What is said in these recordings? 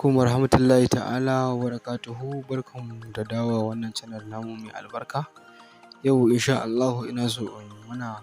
alaikum warahmatullahi ta'ala wa barakatuhu. Barkanmu da dawowa wannan channel namu mai albarka. Yau insha Allahu ina so in mana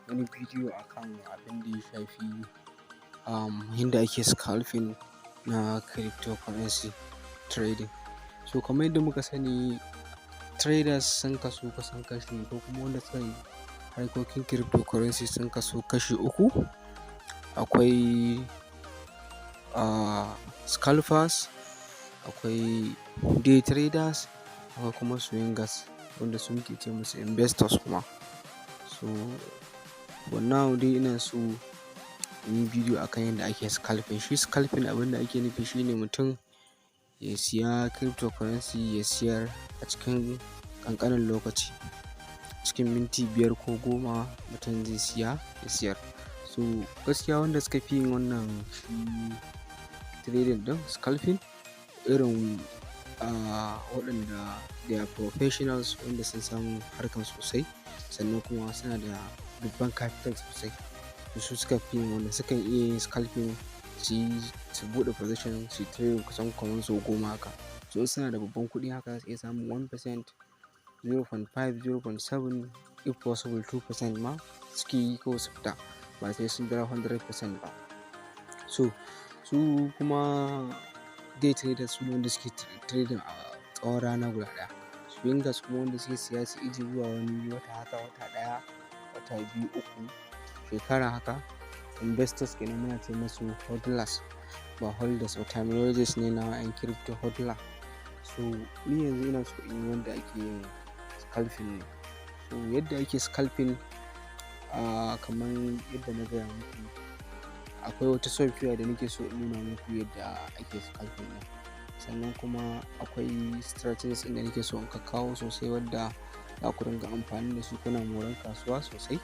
wani bidiyo akan abin da ya shafi yadda ake scalping na cryptocurrency trading. So kamar yadda muka sani, traders sun kasu kusan kashi, ko kuma wanda suka yi harkokin cryptocurrency sun kasu kashi uku. Akwai scalpers, akwai day traders, akwai kuma swingers wanda su muke ce musu investors kuma. So for now dai ina so in yi bidiyo akan yadda ake scalping. Shi scalping abin da ake nufi shine mutum ya siya cryptocurrency ya siyar a cikin ƙanƙanin lokaci, cikin minti 5 ko 10 mutum zai siya ya siyar. So gaskiya wanda suka fi yin wannan shi trading ɗin scalping, irin waɗanda they are professionals, wanda sun san harkar sosai, sannan kuma suna da babban capital sosai. Su suka fi yin wannan, sukan iya yin scalping su buɗe position su trading kusan kamar sau 10 haka. So suna da babban kuɗi haka za su iya samun 1%, 0.5, 0.7, if possible 2% ma suke yi ko su fita, ba sai sun jira 100% ba. So su kuma day traders su ne wanda suke trading a tsawon rana guda ɗaya. Swingers kuma wanda suke siya su iji zuwa wani wata haka, wata ɗaya, wata 2, 3, shekara haka. Investors kenan muna ce musu hodlers, ba holders ba, terminologies ne na yan crypto, hodler. So ni yanzu ina so in yi yadda ake yin scalping ne. So yadda ake scalping, kamar yadda na gaya muku, akwai wata software da nake so in nuna muku yadda ake scalping ɗin. Sannan kuma akwai strategies ɗin da nake so in kawo sosai, wadda za ku dinga amfani da su kuna moran kasuwa sosai.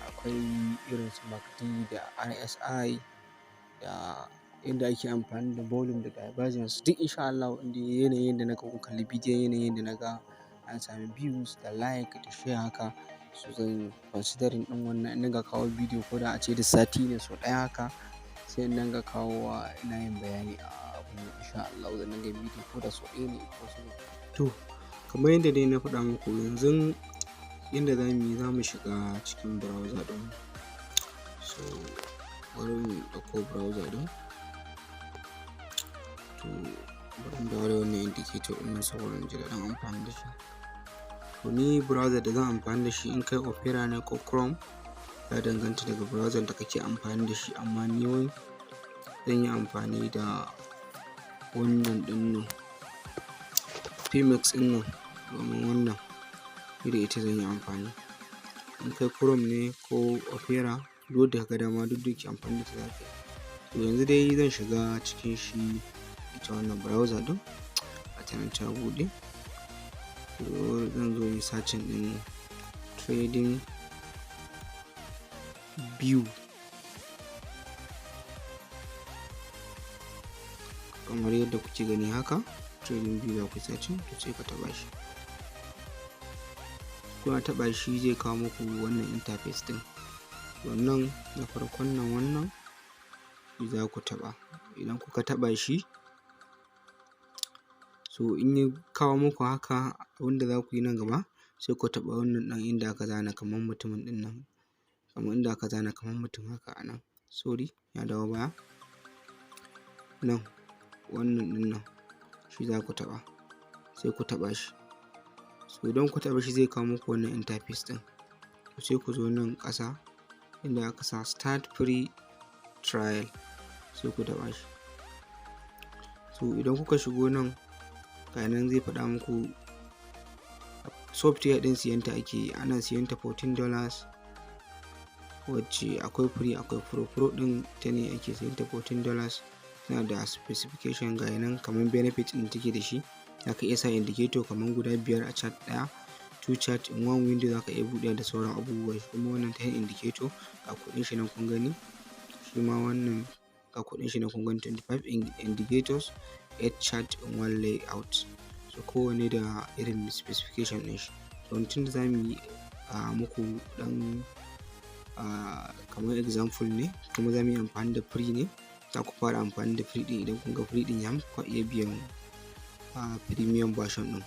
Akwai irin su MACD da RSI, da inda ake amfani da volume da divergence. Duk insha Allah inda yanayin da naga kun kalli bidiyon, yanayin da naga an sami views da like da share haka, so zan considering ɗin wannan in dinga kawo bidiyo, ko da ace da sati ne sau ɗaya haka, sai in dinga kawo ina yin bayani a abun insha Allah. Zan dinga bidiyo ko da sau ɗaya ne ko sau. To kamar yadda dai na faɗa muku, yanzu yadda za mu shiga cikin browser ɗin. So bari mu ɗauko browser ɗin. To bari mu dawo da wannan indicator ɗin nan saboda in ji daɗin amfani da shi. To ni browser da zan amfani da shi, in kai Opera ne ko Chrome, ya danganta daga browser da kake amfani da shi, amma ni zan yi amfani da wannan ɗin nan, Pmx ɗin nan, domin wannan ni da ita zan yi amfani. In kai Chrome ne ko Opera, duk da kaga dama duk da ke amfani da ita za ka yi. To yanzu dai zan shiga cikin shi ita wannan browser ɗin, a can ta buɗe. Zan zo yi searching ɗin trading view, kamar yadda kuke gani haka. Trading view za ku searching, to sai ka taɓa shi. Kuna taɓa shi zai kawo muku wannan interface ɗin. Wannan na farkon nan, wannan shi za ku taɓa. Idan kuka taɓa shi, so in ya kawo muku haka, abinda za ku yi nan gaba, sai ku taɓa wannan ɗan inda aka zana kamar mutumin ɗin nan, kamar inda aka zana kamar mutum haka a nan. Sorry, ya dawo baya. Nan wannan ɗin nan shi za ku taɓa, sai ku taɓa shi. So idan ku taɓa shi zai kawo muku wannan interface ɗin. Sai ku zo nan ƙasa inda aka sa start free trial, sai ku taɓa shi. So idan kuka shigo nan, ga nan zai faɗa muku software ɗin siyanta ake yi. Ana siyanta $14, wacce akwai free akwai pro. Pro ɗin ta ne ake siyanta $14. Tana da specification ga nan, kamar benefit ɗin take da shi. Za ka iya sa indicator kamar guda 5 a chart ɗaya, 2 chart in one window za ka iya buɗe da sauran abubuwa. Kuma wannan ta indicator ga kuɗin shi nan kun gani. Shi ma wannan ga kuɗin shi nan kun gani, 25 indicators, 8 chart in one layout. So kowanne da irin specification ɗin shi. To tun da za mu yi muku ɗan kamar example ne, kuma za mu yi amfani da free ne, za ku fara amfani da free ɗin. Idan kun ga free ɗin ya muku ku iya biyan premium version ɗin.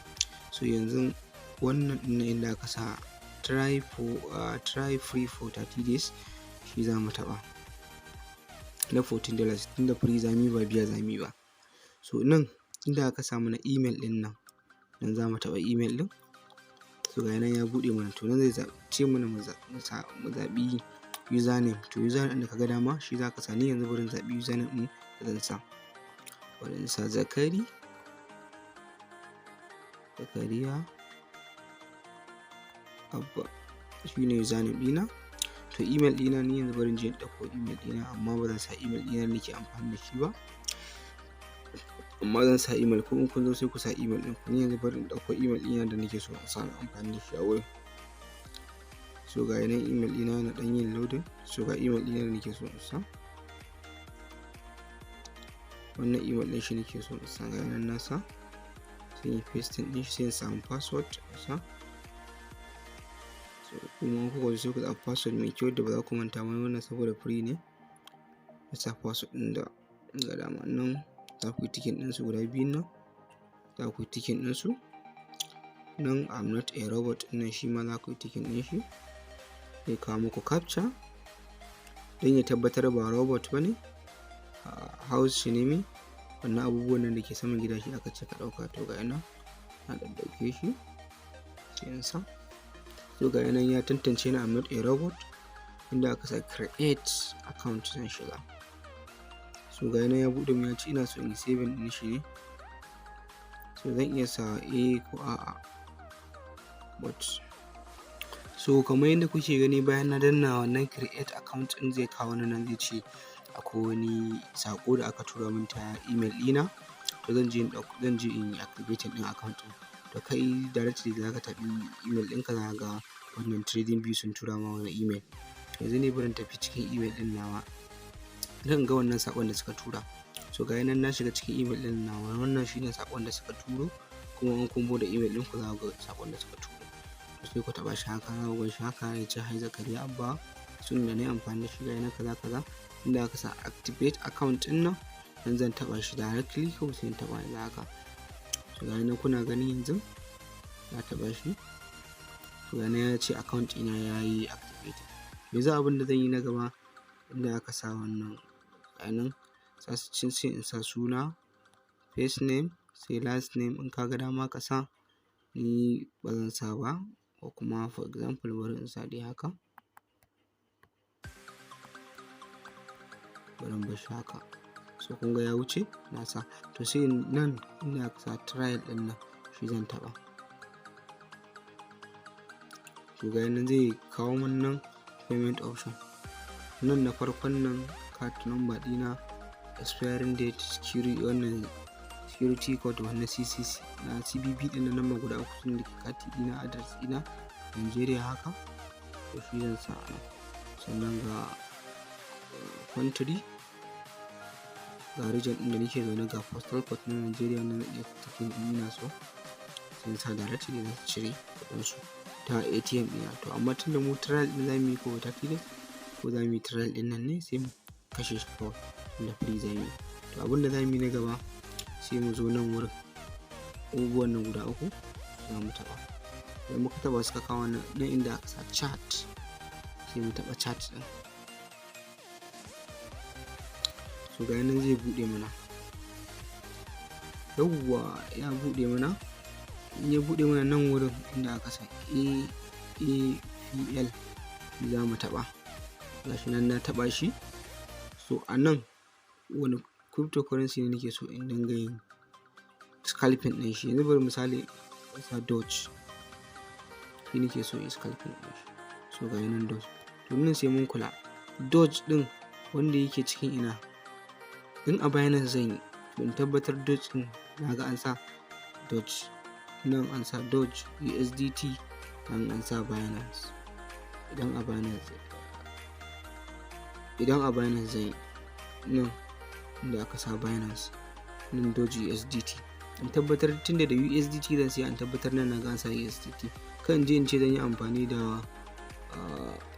So yanzu wannan ɗin inda aka sa try free for 30 days shi za mu taɓa na $14 tunda free zami ba biya zami ba. So nan inda aka sa mana email ɗin nan za mu taɓa email ɗin. So ga nan ya buɗe mana, to nan zai ce mana mu zaɓi username. To username ɗin da ka ga dama shi za ka sa. Ni yanzu bari in zaɓi username ɗin da zan sa. Bari in sa Zakariya Abba, shi ne username ɗina. To email ɗina ni yanzu bari in je in ɗauko email ɗina, amma ba zan sa email ɗina da nake amfani da shi ba. Amma zan sa email, ko in kun zo sai ku sa email ɗin ku. Ni yanzu bari in ɗauko email ɗina da nake so in sa amfani da shi a wurin. So ga nan email ɗina yana ɗan yin loading. So ga email ɗina da nake so in sa. Wannan email ɗin shi nake so in sa, ga nan na sa. Sai in paste ɗin shi, sai in samu password in sa. So kuma kuka zo sai ku zaɓi password mai kyau da ba za ku manta ba, wannan saboda free ne. Ku sa password ɗin da ga dama nan. Za ku yi ticking ɗinsu guda biyun nan. Za ku yi ticking ɗinsu. Nan I'm not a robot ɗin shi ma za ku yi ticking ɗin shi. Zai kawo muku captcha don ya tabbatar ba robot ba ne. House shi ne mi. Wannan abubuwan nan da ke saman gida shi aka ce ka ɗauka. To ga nan na ɗauke shi. Sai in sa. So ga nan ya tantance ni I'm not a robot. Inda aka sa create account zan shiga. So ga nan ya buɗe mu ya ce ina so in yi saving ɗin shi ne. So zan iya sa ko a'a. So kamar yadda kuke gani, bayan na danna wannan create account ɗin zai kawo nan zai ce akwai wani saƙo da aka tura min ta email ɗina. To zan je in yi activating ɗin account ɗin. To kai directly da zaka taɓi email ɗinka za ka ga wannan trading view sun tura ma wani email. Yanzu ne bari in tafi cikin email ɗin nawa zan ga wannan saƙon da suka tura. So ga nan na shiga cikin email ɗin nawa, wannan shine saƙon da suka turo. Kuma in kun bude email ɗinku za ku ga saƙon da suka turo. To sai ku taɓa shi haka, za ku ga shi haka ya ce hi Zakariya Abba, sunan da na yi amfani da shi ga nan kaza. Inda aka sa activate account ɗin nan zan taɓa shi directly, ko sai in taɓa shi haka. So ga nan kuna gani yanzu na taɓa shi. So ga nan ya ce account ɗina ya yi activated. Yanzu abin da zan yi na gaba, inda aka sa wannan ga nan sai in sa suna, first name, sai last name in ka ga dama ka sa. Ni ba zan sa ba, ko kuma for example bari in sa dai haka. Bari in bar shi haka. So kun ga ya wuce na sa. To sai nan inda aka sa trial ɗin nan shi zan taɓa. To ga nan zai kawo min nan payment option. Nan na farkon nan card number ɗina, expiring date, security code wannan CCC na CBB ɗin na number guda uku sun da ke kati ɗina, address ɗina Nigeria haka. To shi zan sa nan. Sannan ga country, ga region ɗin da nake zaune, ga postal code na Nigeria na ɗaya cikin ina so. Sai sa directly na cire kuɗinsu ta ATM ɗina. To amma tunda mu trial ɗin za mu yi ko ta fili, ko za mu yi trial ɗin nan ne, sai mu kashe shi kawai da free za mu yi. To abinda za mu yi na gaba, sai mu zo nan wurin abubuwan nan guda uku za mu taɓa. Idan muka taɓa suka kawo nan inda aka sa chat, sai mu taɓa chat ɗin. So ga nan zai buɗe mana. Yawwa ya buɗe mana. In ya buɗe mana nan wurin inda aka sa AAPL za mu taɓa. Gashi nan na taɓa shi. So a nan wani cryptocurrency ne nake so in dinga yin scalping ɗin shi. Yanzu bari misali sa Doge. Shi nake so in scalping ɗin shi. So ga nan Doge. To nan sai mun kula. Doge ɗin wanda yake cikin ina. In a Binance zan yi, in tabbatar Doge ɗin na ga an sa Doge. Nan an sa Doge USDT, nan an sa Binance. Idan a Binance zan yi, nan inda aka sa Binance, nan Doge USDT. In tabbatar tunda da USDT zan siya, in tabbatar nan na ga an sa USDT. Kan je in ce zan yi amfani da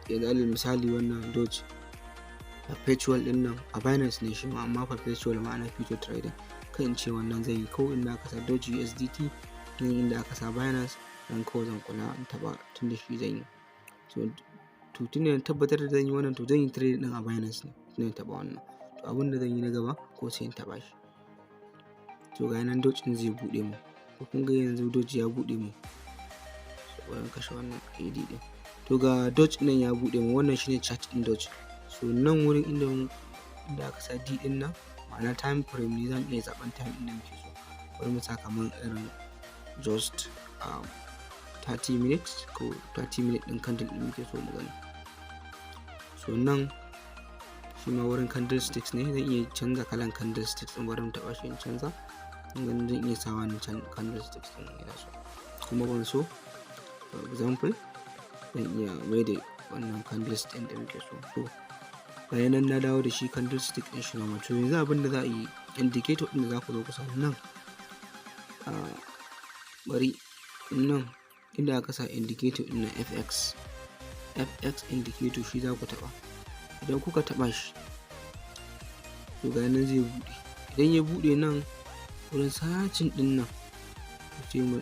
yanzu alal misali wannan Doge. perpetual din nan a Binance ne shi ma, amma perpetual ma'ana future trading. Kan in ce wannan zai yi kawai inda aka sa Doge USDT, inda aka sa Binance, dan kawai zan kula in taɓa tun da shi zan yi. To tun da tabbatar da zan yi wannan, to zan yi trade din a Binance ne tun da taɓa wannan. To abin da zan yi na gaba ko sai in taɓa shi. To ga nan Doge din zai buɗe mu. To kun ga yanzu Doge ya buɗe mu. Bari kashe wannan AD din. To ga Doge nan ya buɗe mu, wannan shine chart din Doge. So nan wurin inda aka sa D din nan ma'ana time frame ne, zan iya zaɓen time din da muke so. Bari mu sa kamar irin just 30 minutes ko 30 minutes din candle din muke so mu gani. So nan shi ma wurin candlesticks ne, zan iya canza kalan candlesticks din. Bari mu taɓa shi in canza. Ganin zan iya sawa ni candlesticks din ina so, kuma ban so, for example zan iya mai da wannan candlestick din da muke so. To bayan nan na dawo da shi candlestick din shi normal. To yanzu abin da za a yi, indicator din da za ku zo ku samu nan, bari nan inda aka sa indicator din na FX indicator, shi za ku taɓa. Idan kuka taɓa shi, to ga nan zai buɗe. Idan ya buɗe nan wurin searching din nan, sai mu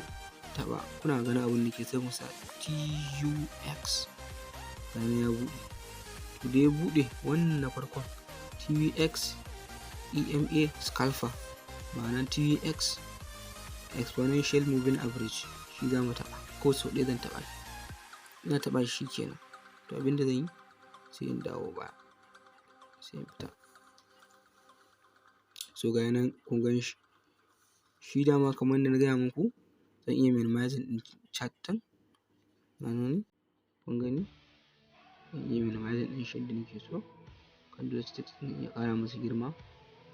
taɓa. Kuna ganin abin da ke sai mu sa TUX, gani ya buɗe. To da ya buɗe wannan na farkon TUX EMA scalper, ma'ana TUX exponential moving average, shi za mu taɓa. Ko sau ɗaya zan taɓa shi. Ina taɓa shi kenan. To abin da zan yi sai in dawo baya, sai in fita. So ga nan kun gan shi. Shi dama kamar da na gaya muku, zan iya minimizing din chart din. Kun gani? Zan iya minimizing din shi yadda nake so. Candlesticks din ya ƙara musu girma.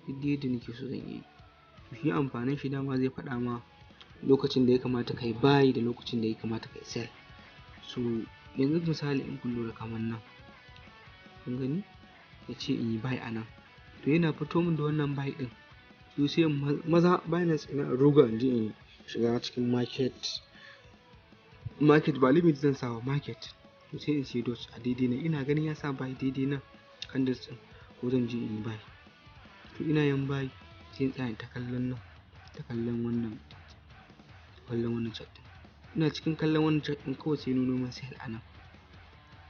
Duk yadda nake so zan iya yi. Shi amfanin shi dama zai faɗa ma lokacin da ya kamata kai buy da lokacin da ya kamata kai sell. So yanzu misali in kun lura kamar nan, kun gani ya ce in yi buy a nan. To yana fito min da wannan buy din. To sai maza Binance ina ruga in je in shiga cikin market ba limit zan sa wa market. To sai in sai Doge a daidai nan, ina ganin ya sa buy daidai nan candles din, ko zan je in yi buy. To ina yin buy sai in tsaya ta kallon nan, ta kallon wannan chart din. Ina cikin kallon wannan chart din kawai sai nuno min sell a nan.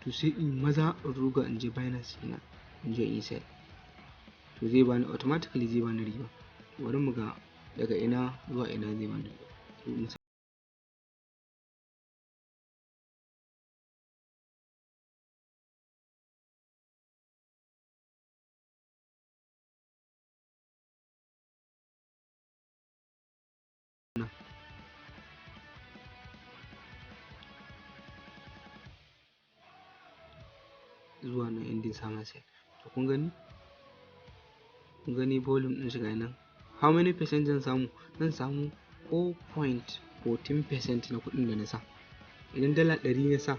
To sai in maza in ruga in je Binance ina in je in yi sell. To zai bani automatically, zai bani riba. Bari mu ga daga ina zuwa ina zai bani riba. Zuwa nan inda samun sell. To kun gani volume din shi ga nan. How many percent zan samu? Zan samu 4.14% na kuɗin da na sa. Idan dala 100 na sa,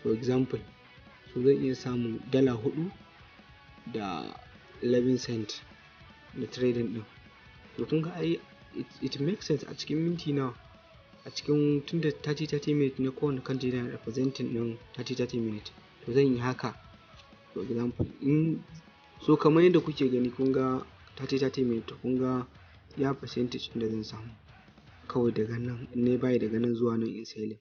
for example, so zan iya samu dala 4 da 11 cent na trading din. To kun ga ai it makes sense a cikin minti nawa, a cikin tunda 30 minutes ne kowane country yana representing din 30 minutes. To zan yi haka, for example, so kamar yadda kuke gani, kun ga 30 minutes, kun ga ya percentage da zan samu kawai daga nan in ne bai daga nan zuwa nan in selling.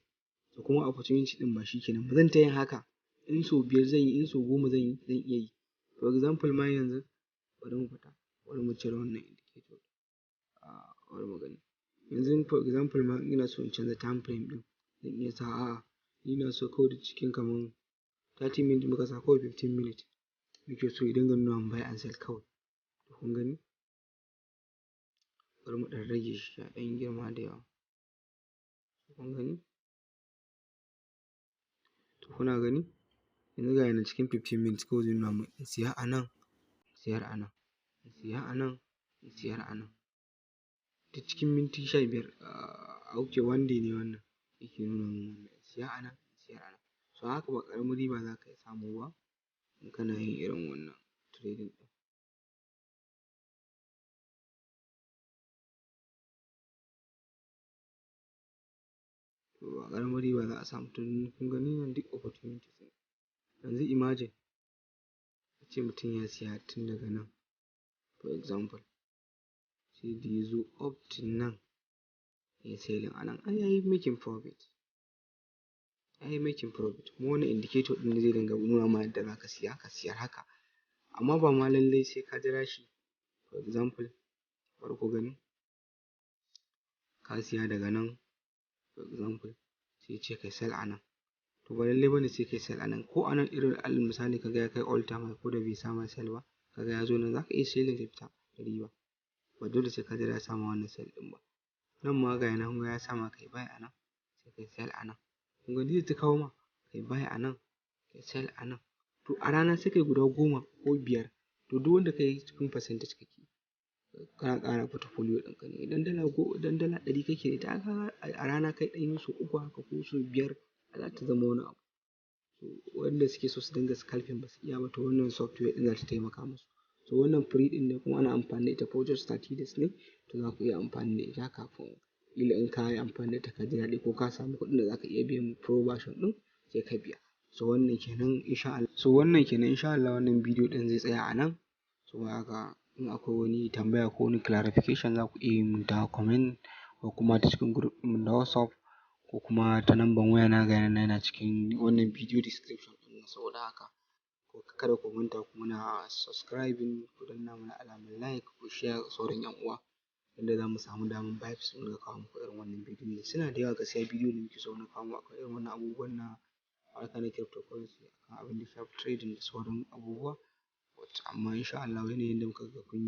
So kuma opportunity din ba shi kenan ba, zan ta yin haka. In so 5 zan yi, in so 10 zan iya yi. For example ma yanzu bari mu fita, bari mu cire wannan indicator. Bari mu gani. Yanzu for example ma ina so in canza time frame din, zan iya sa ina so kawai cikin kamar 30 minutes muka sa, kawai 15 minutes muke so idan ga nuna buy and sell kawai. To kun gani? Bari mu ɗan rage shi ya ɗan girma da yawa. Kun gani? To kuna gani? Yanzu ga yana cikin 15 minutes kawai zai nuna mu in siya a nan, siyar a nan, in siya a nan, in siyar a nan. Ta cikin minti 15, okay, one day ne wannan yake nuna mun wannan, in siya a nan, in siyar a nan. So haka ba ƙaramin riba za ka yi samu ba in kana yin irin wannan trading ɗin. To ba ƙaramin riba za a samu. To kun gani nan duk opportunities ne. Yanzu imagine ce mutum ya siya tun daga nan for example, sai da ya zo up to nan ya selling a nan, ai yayi making profit. Kuma wannan indicator ɗin zai dinga nuna ma yadda za ka siya ka siyar haka, amma ba ma lallai sai ka jira shi. For example, bari ku gani, ka siya daga nan for example sai ya ce kai sell a nan, to ba lallai bane sai kai sell a nan. Ko a nan irin alal misali kaga ya kai all time high ko da bai sa ma sell ba, kaga ya zo nan za ka iya selling ka fita da riba, ba dole sai ka jira ya sa ma wannan sell ɗin ba. Nan ma ga nan ya sa ma kai buy a nan sai kai sell a nan, kun ga zai ta kawo ma kai buy a nan kai sell a nan, to a rana sai kai guda 10 ko 5, to duk wanda kai cikin percentage kake, kana ƙara portfolio ɗinka ne. Idan dala 100 kake da ita, kaga a rana kai ɗan yi sau 3 haka ko sau 5 za ta zama wani abu. So wanda suke so su dinga scalping ba su iya ba, to wannan software ɗin za ta taimaka musu. So wannan free ɗin ne kuma ana amfani da ita for just 30 days ne, to za ku iya amfani da ita kafin ƙila in ka yi amfani da ita ka ji daɗi ko ka samu kuɗin da za ka iya biyan pro version ɗin sai ka biya. So wannan kenan insha Allah wannan bidiyo ɗin zai tsaya a nan. So haka in akwai wani tambaya ko wani clarification za ku iya yi min ta comment ko kuma ta cikin group ɗin na WhatsApp ko kuma ta number waya na ga yana cikin wannan bidiyo description ɗin nan. Saboda haka kada ku manta ku muna subscribing, ku danna mana alamar like, ku share sauran 'yan uwa yadda za mu samu damar vibes mu dinga kawo muku irin wannan bidiyo. Suna da yawa gaskiya bidiyo da muke so na kawo muku akan irin wannan abubuwan na harka na cryptocurrency, akan abin da ya shafi trading da sauran abubuwa. Amma insha Allah yanayin da muka ga kun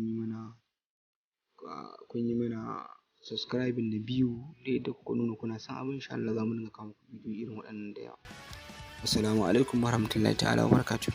yi mana subscribing da view da yadda kuka nuna kuna son abin, insha Allah za mu dinga kawo muku bidiyo irin waɗannan da yawa. Assalamu alaikum warahmatullahi ta'ala wabarakatuh.